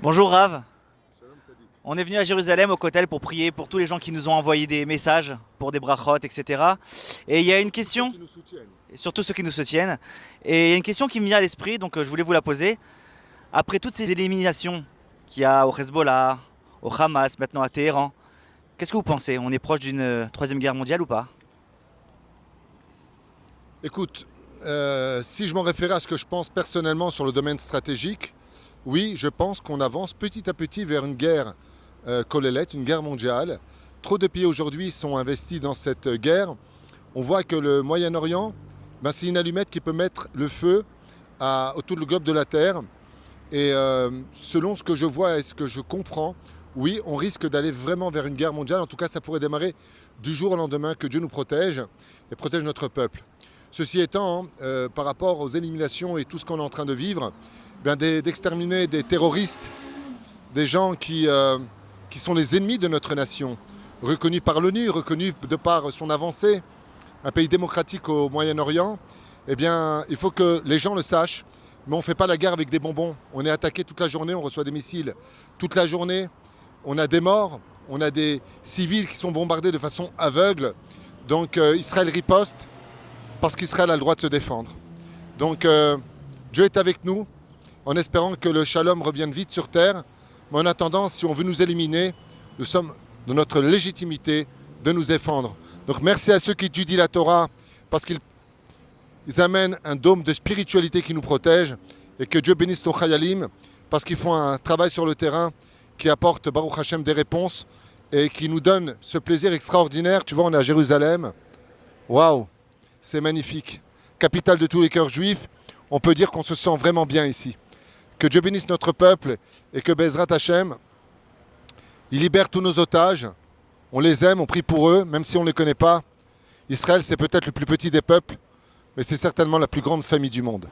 Bonjour Rav, on est venu à Jérusalem au Kotel pour prier pour tous les gens qui nous ont envoyé des messages pour des brachot, etc. Et il y a une Tous ceux question, qui nous soutiennent. et surtout ceux qui nous soutiennent, et il y a une question qui me vient à l'esprit, donc je voulais vous la poser. Après toutes ces éliminations qu'il y a au Hezbollah, au Hamas, maintenant à Téhéran, qu'est-ce que vous pensez? On est proche d'une troisième guerre mondiale ou pas? Écoute, si je m'en référais à ce que je pense personnellement sur le domaine stratégique, oui, je pense qu'on avance petit à petit vers une guerre colélette, une guerre mondiale. Trop de pays aujourd'hui sont investis dans cette guerre. On voit que le Moyen-Orient, ben, c'est une allumette qui peut mettre le feu à tout le globe de la Terre. Et selon ce que je vois et ce que je comprends, oui, on risque d'aller vraiment vers une guerre mondiale. En tout cas, ça pourrait démarrer du jour au lendemain. Que Dieu nous protège et protège notre peuple. Ceci étant, par rapport aux éliminations et tout ce qu'on est en train de vivre, bien d'exterminer des terroristes, des gens qui sont les ennemis de notre nation, reconnus par l'ONU, reconnus de par son avancée, un pays démocratique au Moyen-Orient, eh bien, il faut que les gens le sachent. Mais on ne fait pas la guerre avec des bonbons. On est attaqué toute la journée, on reçoit des missiles toute la journée. On a des morts, on a des civils qui sont bombardés de façon aveugle. Donc Israël riposte parce qu'Israël a le droit de se défendre. Donc Dieu est avec nous en espérant que le shalom revienne vite sur terre. Mais en attendant, si on veut nous éliminer, nous sommes de notre légitimité de nous défendre. Donc merci à ceux qui étudient la Torah parce qu'ils amènent un dôme de spiritualité qui nous protège et que Dieu bénisse nos chayalim parce qu'ils font un travail sur le terrain qui apporte Baruch Hashem des réponses et qui nous donne ce plaisir extraordinaire. Tu vois, on est à Jérusalem. Waouh, c'est magnifique. Capitale de tous les cœurs juifs. On peut dire qu'on se sent vraiment bien ici. Que Dieu bénisse notre peuple et que Bezrat Hashem, il libère tous nos otages. On les aime, on prie pour eux, même si on ne les connaît pas. Israël, c'est peut-être le plus petit des peuples, mais c'est certainement la plus grande famille du monde.